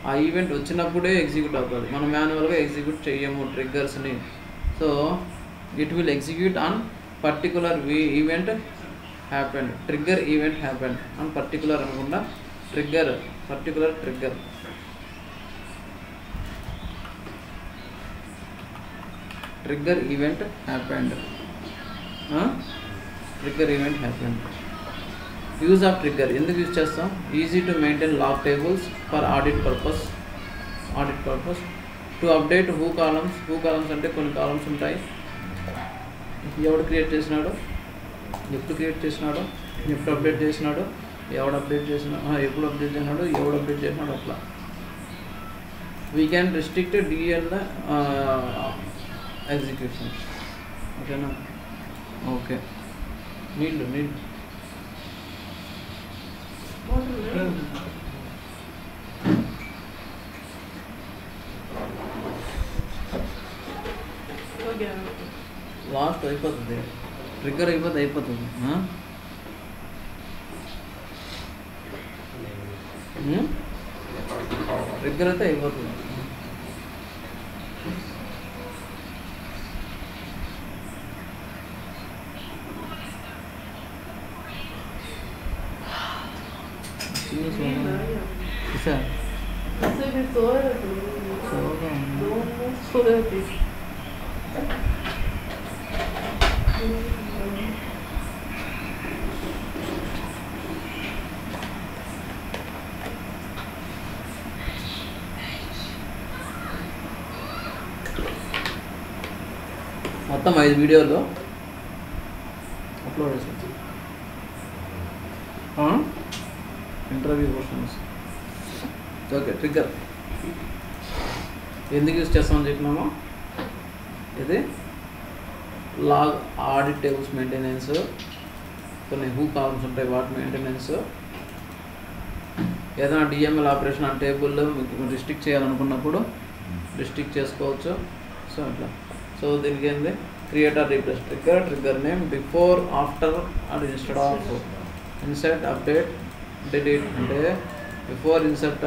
ఆ ఈవెంట్ వచ్చినప్పుడే ఎగ్జిక్యూట్ అవుతుంది, మనం మాన్యువల్గా ఎగ్జిక్యూట్ చేయము ట్రిగ్గర్స్ని. So it will execute on particular event happened, trigger event happened అని పర్టికులర్ అనుకుంటా, trigger particular trigger. Trigger event happened, trigger event happened. Use of trigger ఎందుకు యూజ్ చేస్తాం? Easy to maintain log tables for audit purpose. To update who columns అంటే కొన్ని కాలమ్స్ ఉంటాయి. ఎవడు క్రియేట్ చేసినాడు, ఎప్పుడు క్రియేట్ చేసినాడు, ఎప్పుడు అప్డేట్ చేసినాడు, ఎప్పుడు అప్డేట్ చేసినాడు, ఎవడు అప్డేట్ చేసినాడు, అట్లా. We can restrict DL execution. ఓకేనా? ఓకే. నీళ్ళు లాస్ట్ అయిపోతుంది, ట్రిగ్గర్ అయిపోతుంది. ట్రిగ్గర్ అయితే అయిపోతుంది. మొత్తం 5 వీడియోలు అప్లోడ్ చేసాను. Interview questions. ఓకే. ట్రిగ్గర్ ఎందుకు యూజ్ చేస్తామని చెప్పినామో, ఇది లాగ్ ఆడిట్ టేబుల్స్ మెయింటెనెన్స్, కొన్ని హూ కాలమ్స్ ఉంటాయి వాటి మెయింటెనెన్స్, ఏదైనా డిఎంఎల్ ఆపరేషన్ ఆ టేబుల్లో మీకు రిస్ట్రిక్ట్ చేయాలనుకున్నప్పుడు రిస్ట్రిక్ట్ చేసుకోవచ్చు. సో అట్లా. సో దీనికి ఏంది, create or replace trigger name before after and instead of, insert update delete అంటే before insert,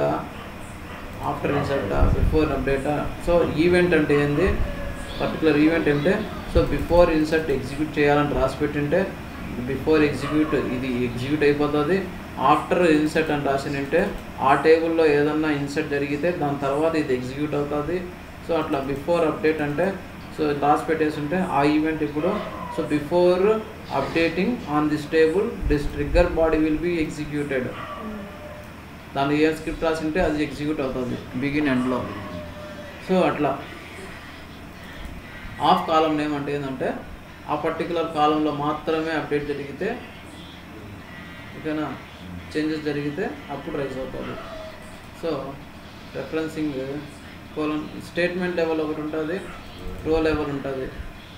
after insert, before update. So event అంటే ఏంది, పర్టికులర్ ఈవెంట్ అంటే, సో బిఫోర్ ఇన్సర్ట్ ఎగ్జిక్యూట్ చేయాలని రాసి పెట్టింటే బిఫోర్ ఎగ్జిక్యూట్ ఇది ఎగ్జిక్యూట్ అయిపోతుంది. ఆఫ్టర్ ఇన్సర్ట్ అని రాసినంటే ఆ టేబుల్లో ఏదన్నా ఇన్సర్ట్ జరిగితే దాని తర్వాత ఇది ఎగ్జిక్యూట్ అవుతుంది. సో అట్లా బిఫోర్ అప్డేట్ అంటే, సో రాసి పెట్టేసి ఉంటే ఆ ఈవెంట్ ఇప్పుడు, so before updating on this table this trigger body will be executed. దాని ఏ స్క్రిప్ట్ రాసి ఉంటే అది ఎగ్జిక్యూట్ అవుతుంది బిగిన్ ఎండ్లో. సో అట్లా. ఆఫ్ కాలం నేమ్ అంటే ఏంటంటే ఆ పర్టికులర్ కాలంలో మాత్రమే అప్డేట్ జరిగితే, ఓకేనా, చేంజెస్ జరిగితే అప్పుడు రైజ్ అవుతుంది. So referencing colon statement level ఒకటి ఉంటుంది, రో లెవెల్ ఉంటుంది.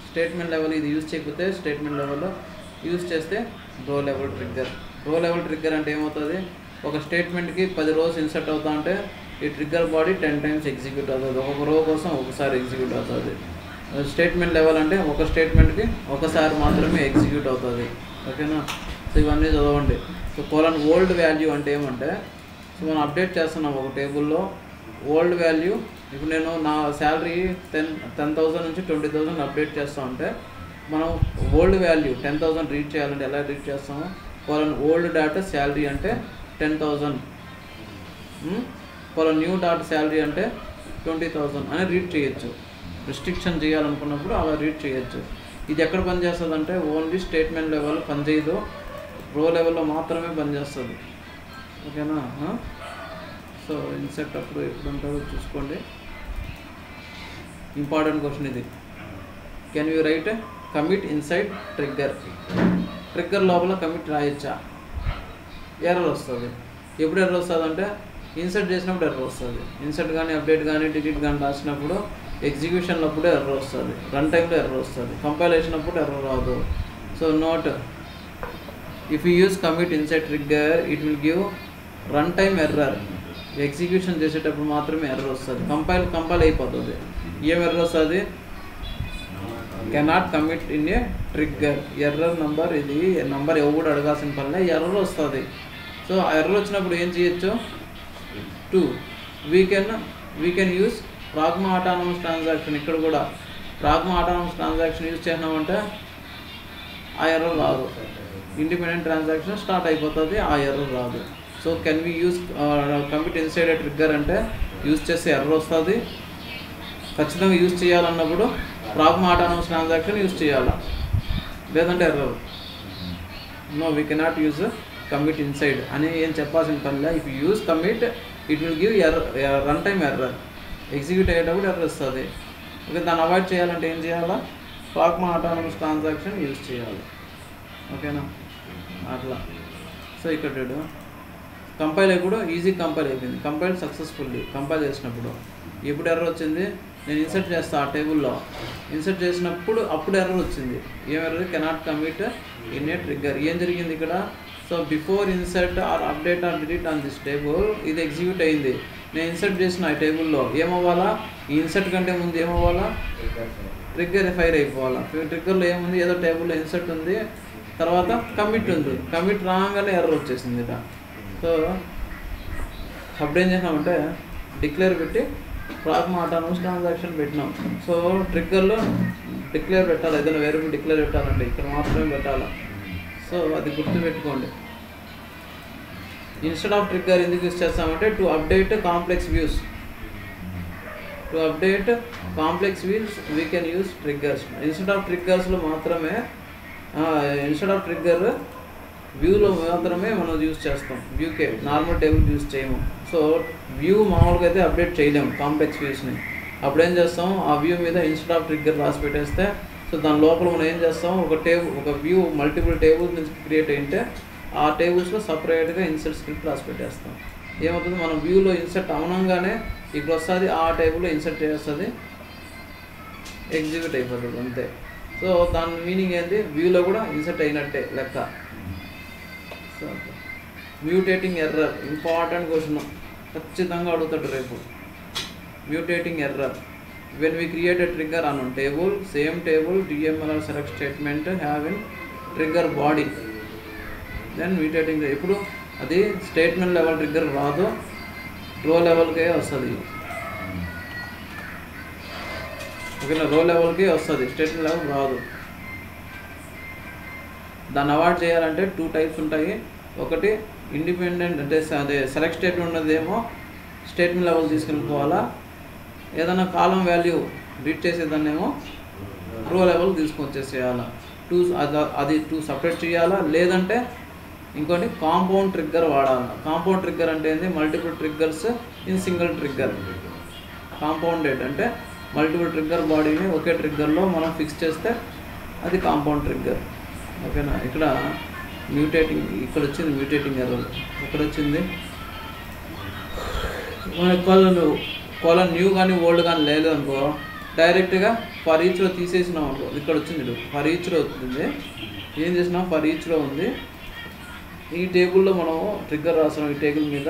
స్టేట్మెంట్ లెవెల్ ఇది యూజ్ చేయకపోతే స్టేట్మెంట్ లెవెల్లో, యూజ్ చేస్తే రో లెవెల్ ట్రిగ్గర్. రో లెవెల్ ట్రిగ్గర్ అంటే ఏమవుతుంది, ఒక స్టేట్మెంట్కి 10 రోస్ ఇన్సర్ట్ అవుతా అంటే ఈ ట్రిగ్గర్ బాడీ 10 టైమ్స్ ఎగ్జిక్యూట్ అవుతుంది, ఒక్కొక్క రో కోసం ఒకసారి ఎగ్జిక్యూట్ అవుతుంది. స్టేట్మెంట్ లెవెల్ అంటే ఒక స్టేట్మెంట్కి ఒకసారి మాత్రమే ఎగ్జిక్యూట్ అవుతుంది. ఓకేనా? సో ఇవన్నీ చదవండి. సో కోలన్ ఓల్డ్ వాల్యూ అంటే ఏమంటే, సో మనం అప్డేట్ చేస్తున్నాం ఒక టేబుల్లో ఓల్డ్ వాల్యూ. ఇప్పుడు నేను నా శాలరీ 10,000 నుంచి 20,000 అప్డేట్ చేస్తా ఉంటే మనం ఓల్డ్ వాల్యూ 10,000 రీడ్ చేయాలంటే ఎలా రీడ్ చేస్తాము, కోలన్ ఓల్డ్ డాట్ శాలరీ అంటే 10,000, కోలన్ న్యూ డాట్ శాలరీ అంటే 20,000 అని రీడ్ చేయొచ్చు. రిస్ట్రిక్షన్ చేయాలనుకున్నప్పుడు అలా రీడ్ చేయొచ్చు. ఇది ఎక్కడ పనిచేస్తుంది అంటే ఓన్లీ స్టేట్మెంట్ లెవెల్ పనిచేయదు, రో లెవెల్లో మాత్రమే పనిచేస్తుంది. ఓకేనా? సో ఇన్సెట్ అప్పుడు ఎప్పుడు ఉంటుందో చూసుకోండి. ఇంపార్టెంట్ క్వశ్చన్ ఇది. Can you right commit inside trigger? Trigger లోపల కమిట్ రాయొచ్చా? ఎర్రర్ వస్తుంది. ఎప్పుడు ఎర్రర్ వస్తుంది అంటే ఇన్సర్ట్ చేసినప్పుడు ఎర్రర్ వస్తుంది. ఇన్సర్ట్ కానీ అప్డేట్ కానీ డిలీట్ కానీ రాసినప్పుడు ఎగ్జిక్యూషన్లో అప్పుడే ఎర్రర్ వస్తుంది, రన్ టైంలో ఎర్రర్ వస్తుంది, కంపైలేషన్ అప్పుడు ఎర్రర్ రాదు. So note, if you use commit inside trigger it will give run time error. Execution చేసేటప్పుడు మాత్రమే ఎర్రర్ వస్తుంది, కంపైల్ అయిపోతుంది. ఏం ఎర్రర్ వస్తుంది? Cannot commit in a trigger. Error number, ఇది నెంబర్ ఎవరు అడగాల్సిన పనిలే, ఎర్రర్ వస్తుంది. సో ఆ ఎర్రర్ వచ్చినప్పుడు ఏం చేయొచ్చు? 2 we can use pragma autonomous transaction. ఇక్కడ కూడా ప్రాగ్మా ఆటానమస్ ట్రాన్సాక్షన్ యూజ్ చేసినామంటే ఆ ఎర్రర్ రాదు. ఇండిపెండెంట్ ట్రాన్సాక్షన్ స్టార్ట్ అయిపోతుంది, ఆ ఎర్రర్ రాదు. So can we use commit inside a trigger అంటే యూజ్ చేస్తే ఎర్రర్ వస్తుంది. ఖచ్చితంగా యూజ్ చేయాలన్నప్పుడు ప్రాగ్మా ఆటానమస్ ట్రాన్సాక్షన్ యూజ్ చేయాలా, లేదంటే error. No, we cannot use commit inside అని ఏం చెప్పాల్సిన పనిలే. If you use commit it will give run time error. Execute అయ్యేటప్పుడు ఎర్రర్ వస్తుంది. ఓకే, దాన్ని అవాయిడ్ చేయాలంటే ఏం చేయాలా? ప్రాగ్మా ఆటానమస్ ట్రాన్సాక్షన్ యూజ్ చేయాలి. ఓకేనా, అట్లా. సో ఇక్కడ కంపైల్ ఇప్పుడు ఈజీ కంపైల్ అయిపోయింది. Compile successfully. కంపైల్ చేసినప్పుడు ఎప్పుడు ఎర్రర్ వచ్చింది? నేను ఇన్సర్ట్ చేస్తాను ఆ టేబుల్లో. ఇన్సర్ట్ చేసినప్పుడు అప్పుడు ఎర్రర్ వచ్చింది. ఏం error? Cannot commit in a trigger. ఏం జరిగింది ఇక్కడ? So before insert or update or delete on this table, ఇది ఎగ్జిక్యూట్ అయింది. నేను ఇన్సర్ట్ చేసిన ఆ టేబుల్లో ఏమవ్వాలా? ఈ ఇన్సర్ట్ కంటే ముందు ఏమవ్వాలా? Trigger fire అయిపోవాలా. ట్రిగ్గర్లో ఏముంది? ఏదో టేబుల్లో ఇన్సర్ట్ ఉంది, తర్వాత కమిట్ ఉంది. కమిట్ రాగానే ఎర్రర్ వచ్చేసింది ఇట. సో అప్పుడు ఏం చేసినామంటే డిక్లేర్ పెట్టి ప్రాగ్మా ఆటానమస్ ట్రాన్సాక్షన్ పెట్టినాం. సో ట్రిగ్గర్లో డిక్లేర్ పెట్టాలి. ఏదైనా వేరియబుల్ డిక్లేర్ పెట్టాలంటే ఇక్కడ మాత్రమే పెట్టాలి. సో అది గుర్తుపెట్టుకోండి. ఇన్స్టెడ్ ఆఫ్ ట్రిగ్గర్ ఎందుకు యూస్ చేస్తామంటే to update complex views. To update complex views we can use triggers. Instead of ట్రిగ్గర్స్లో మాత్రమే, ఇన్స్టెడ్ ఆఫ్ ట్రిగ్గర్ వ్యూలో మాత్రమే మనం యూజ్ చేస్తాం. వ్యూకే నార్మల్ టేబుల్ యూజ్ చేయము. సో వ్యూ మామూలుగా అయితే అప్డేట్ చేయలేము కాంప్లెక్స్ వ్యూస్ని. అప్పుడు ఏం చేస్తాం? ఆ వ్యూ మీద ఇన్స్టెడ్ ఆఫ్ ట్రిగ్గర్ రాసి పెట్టేస్తే, సో దాని లోపల మనం ఏం చేస్తాం? ఒక వ్యూ మల్టిపుల్ టేబుల్స్ నుంచి క్రియేట్ అయింటే ఆ టేబుల్స్లో సపరేట్గా ఇన్సర్ట్ స్క్రిప్ట్ రాసి పెట్టేస్తాం. ఏమవుతుంది? మనం వ్యూలో ఇన్సర్ట్ అవనంగానే ఇక్కడ వస్తుంది, ఆ టేబుల్లో ఇన్సర్ట్ చేస్తుంది, ఎగ్జిక్యూట్ అయిపోతుంది అంతే. సో దాని మీనింగ్ ఏంటి? వ్యూలో కూడా ఇన్సర్ట్ అయినట్టే లెక్క. So mutating error important question, ఖచ్చితంగా అడుగుతాడు రేపు. Mutating error when we create a trigger on a table, same table DML or select statement have in trigger body, then mutating ఇప్పుడు అది స్టేట్మెంట్ లెవెల్ ట్రిగ్గర్ రాదు, రో లెవెల్కే వస్తుంది. ఓకేనా, రో లెవెల్కే వస్తుంది, స్టేట్మెంట్ లెవెల్ రాదు. దాన్ని అవాయిడ్ చేయాలంటే 2 టైప్స్ ఉంటాయి. ఒకటి ఇండిపెండెంట్ అంటే అదే సెలెక్ట్ స్టేట్మెంట్ ఉన్నదేమో స్టేట్మెంట్ లెవెల్ తీసుకెళ్ళిపోవాలా, ఏదైనా కాలం వాల్యూ రీడ్ చేసేదాన్నేమో రో లెవెల్ తీసుకొచ్చేసేయాలా. అది 2 సపరేట్ చేయాలా. లేదంటే ఇంకోటి కాంపౌండ్ ట్రిగ్గర్ వాడాలి. కాంపౌండ్ ట్రిగ్గర్ అంటే ఏంటి? Multiple triggers in single trigger. Compounded అంటే మల్టిపుల్ ట్రిగ్గర్ బాడీని ఒకే ట్రిగ్గర్లో మనం ఫిక్స్ చేస్తే అది కాంపౌండ్ ట్రిగ్గర్. ఓకేనా, ఇక్కడ మ్యూటేటింగ్, ఇక్కడ వచ్చింది మ్యూటేటింగ్ ఎర్రర్. ఎక్కడ వచ్చింది? కోలన్ న్యూ కానీ ఓల్డ్ కానీ లేదు అనుకో, డైరెక్ట్గా ఫర్ ఈచ్లో తీసేసినాం అనుకో, ఇక్కడ వచ్చింది ఫర్ ఈచ్లో వచ్చింది. ఏం చేసినాం? ఫర్ ఈచ్లో ఉంది. ఈ టేబుల్లో మనం ట్రిగ్గర్ రాస్తున్నాం, ఈ టేబుల్ మీద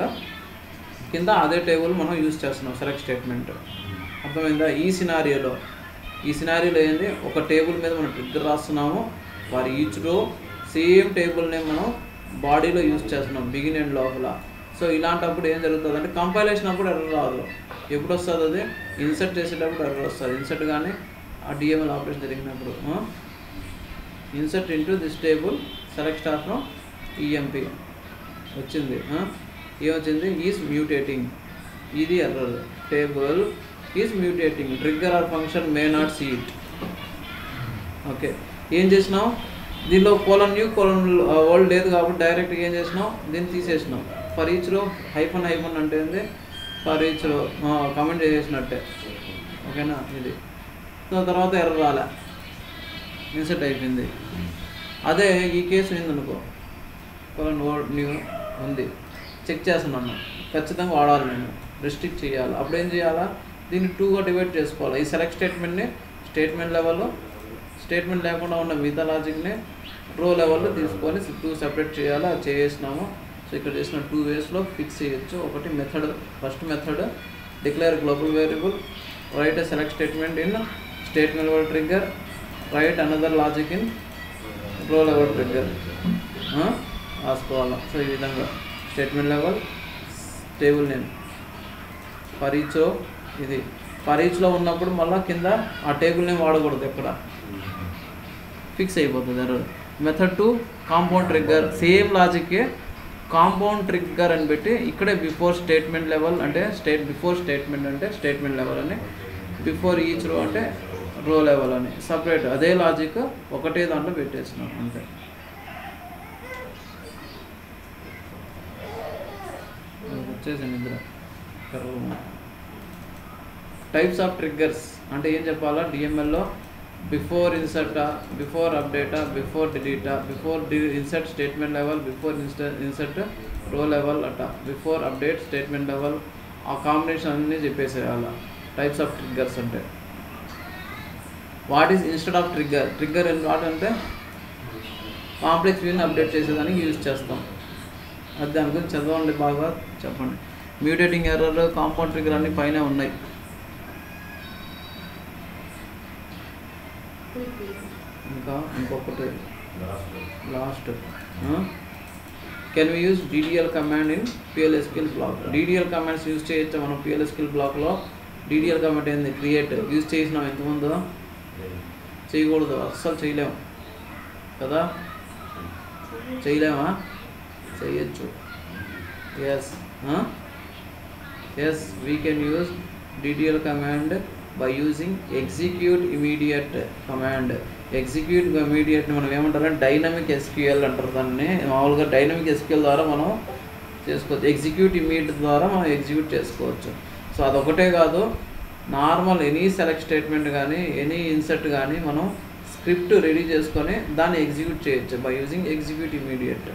కింద అదే టేబుల్ మనం యూజ్ చేస్తున్నాం సెలెక్ట్ స్టేట్మెంట్. అర్థమైందా? ఈ సినారియోలో ఏంది? ఒక టేబుల్ మీద మనం ట్రిగ్గర్ రాస్తున్నాము, ఫర్ ఈచ్ రో సేమ్ టేబుల్ని మనం బాడీలో యూజ్ చేస్తున్నాం బిగిన్ అండ్ లోపల. సో ఇలాంటప్పుడు ఏం జరుగుతుంది అంటే కంపైలేషన్ అప్పుడు ఎర్రర్ రాదు. ఎప్పుడు వస్తుంది? అది ఇన్సర్ట్ చేసేటప్పుడు ఎర్రర్ వస్తుంది. ఇన్సర్ట్ కానీ ఆ డిఎంఎల్ ఆపరేషన్ జరిగినప్పుడు insert into this table select star from EMP వచ్చింది. ఏమొచ్చింది? Is mutating. ఇది error. Table is mutating, trigger or function may not see it. Okay, ఏం చేసినాం? దీనిలో కోలన్ న్యూ కోలన్ ఓల్డ్ లేదు కాబట్టి డైరెక్ట్గా ఏం చేసినాం? దీన్ని తీసేసినాం. ఫర్ ఈచ్లో హైఫన్ అంటే ఏంది? ఫర్ ఈచ్లో కమెంట్ చేసినట్టే. ఓకేనా, ఇది. సో తర్వాత ఎర్రర్ రాలే, ఇన్సర్ట్ అయిపోయింది. అదే ఈ కేసు ఏందనుకో, కోలన్ ఓల్డ్ న్యూ ఉంది, చెక్ చేస్తున్నాను, ఖచ్చితంగా వాడాలి, నేను రెస్ట్రిక్ట్ చేయాలి. అప్పుడు ఏం చేయాలా? దీన్ని 2గా డివైడ్ చేసుకోవాలి. ఈ సెలెక్ట్ స్టేట్మెంట్ని స్టేట్మెంట్ లెవెల్లో, స్టేట్మెంట్ లేకుండా ఉన్న మిగతా లాజిక్ని రో లెవెల్లో తీసుకొని 2 సెపరేట్ చేయాలి. అది చేసినాము. సో ఇక్కడ చేసిన 2 వేస్లో ఫిక్స్ చేయొచ్చు. ఒకటి method, first method declare global variable, right select statement in statement level trigger right another logic in row level trigger రాసుకోవాలి. సో ఈ విధంగా statement level table name for each row, ఇది ఫర్ ఈచ్లో ఉన్నప్పుడు మళ్ళీ కింద ఆ టేబుల్ నేమ్ వాడకూడదు, ఎక్కడ ఫిక్స్ అయిపోతుంది error. Method 2 compound trigger, same లాజిక్కే కాంపౌండ్ ట్రిగ్గర్ అని పెట్టి ఇక్కడే బిఫోర్ స్టేట్మెంట్ లెవెల్ అంటే బిఫోర్ స్టేట్మెంట్ అంటే స్టేట్మెంట్ లెవెల్ అని, బిఫోర్ ఈచ్ రో అంటే రో లెవెల్ అని సపరేట్ అదే లాజిక్ ఒకటే దాంట్లో పెట్టేసినాం అంతే. వచ్చేసింది ఇద్దరు. టైప్స్ ఆఫ్ ట్రిగ్గర్స్ అంటే ఏం చెప్పాలా డిఎంఎల్లో, బిఫోర్ ఇన్సర్టా, బిఫోర్ అప్డేటా, బిఫోర్ డిలీటా, before insert statement level, before insert row level అట, బిఫోర్ అప్డేట్ స్టేట్మెంట్ లెవెల్, ఆ కాంబినేషన్ అన్నీ చెప్పేసేయాల. టైప్స్ ఆఫ్ ట్రిగ్గర్స్ అంటే what is instead of trigger, trigger what అంటే కాంప్లెక్స్ వ్యూని అప్డేట్ చేసేదానికి యూజ్ చేస్తాం. అది దాని గురించి చదవండి బాగా, చెప్పండి. మ్యూటేటింగ్ ఎర్రర్, కాంపౌండ్ ట్రిగ్గర్ అన్నీ పైన ఉన్నాయి. ఇంకా ఇంకొకటి last, can we use DDL command in PLSQL block. DDL commands use చేయొచ్చు మనం PLSQL బ్లాక్లో. DDL కమాండ్ ఏంది, క్రియేట్ యూజ్ చేసినాం ఎంతమందో, చేయకూడదు, అస్సలు చేయలేము కదా, చేయలేమా, చేయొచ్చు. Yes we can use DDL command by using execute immediate command. Execute ఇమీడియట్ని మనం ఏమంటారంటే డైనమిక్ SQL అంటారు దాన్ని. మామూలుగా డైనమిక్ SQL ద్వారా మనం చేసుకోవచ్చు, ఎగ్జిక్యూట్ ఇమీడియట్ ద్వారా మనం ఎగ్జిక్యూట్ చేసుకోవచ్చు. సో అదొకటే కాదు, నార్మల్ ఎనీ సెలెక్ట్ స్టేట్మెంట్ కానీ ఎనీ ఇన్సర్ట్ కానీ మనం స్క్రిప్ట్ రెడీ చేసుకొని దాన్ని ఎగ్జిక్యూట్ చేయొచ్చు బై యూజింగ్ ఎగ్జిక్యూట్ ఇమీడియట్.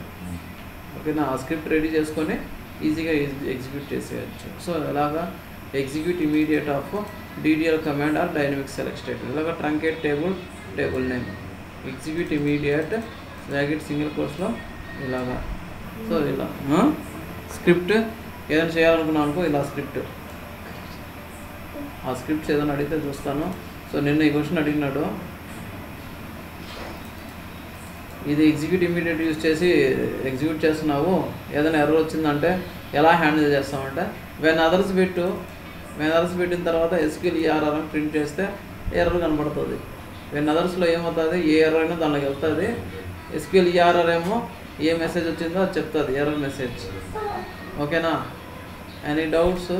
ఓకేనా, ఆ స్క్రిప్ట్ రెడీ చేసుకొని ఈజీగా ఎగ్జిక్యూట్ చేసేయచ్చు. సో ఎలాగా execute immediate of DDL command or dynamic select statement. ఇలాగ truncate table name, execute immediate bracket single కోర్స్లో ఇలాగా. సో ఇలా స్క్రిప్ట్ ఏదైనా చేయాలనుకున్నాను అనుకో, ఇలా స్క్రిప్ట్, ఆ స్క్రిప్ట్స్ ఏదైనా అడిగితే చూస్తాను. సో నిన్న ఈ క్వశ్చన్ అడిగినాడు, ఇది ఎగ్జిక్యూట్ ఇమీడియట్ యూజ్ చేసి ఎగ్జిక్యూట్ చేస్తున్నావు, ఏదైనా ఎర్రర్ వచ్చిందంటే ఎలా హ్యాండిల్ చేస్తామంటే వెన్ అదర్స్ పెట్టిన తర్వాత SQL ERR అని ప్రింట్ చేస్తే ఎర్రర్ కనబడుతుంది. వెన్ అదర్స్లో ఏమవుతుంది, ఏ ఎర్రర్ అయినా దానిలోకి వెళ్తుంది. SQL ERR ఏమో ఏ మెసేజ్ వచ్చిందో అది చెప్తుంది, ఎర్రర్ మెసేజ్. ఓకేనా, ఎనీ డౌట్స్?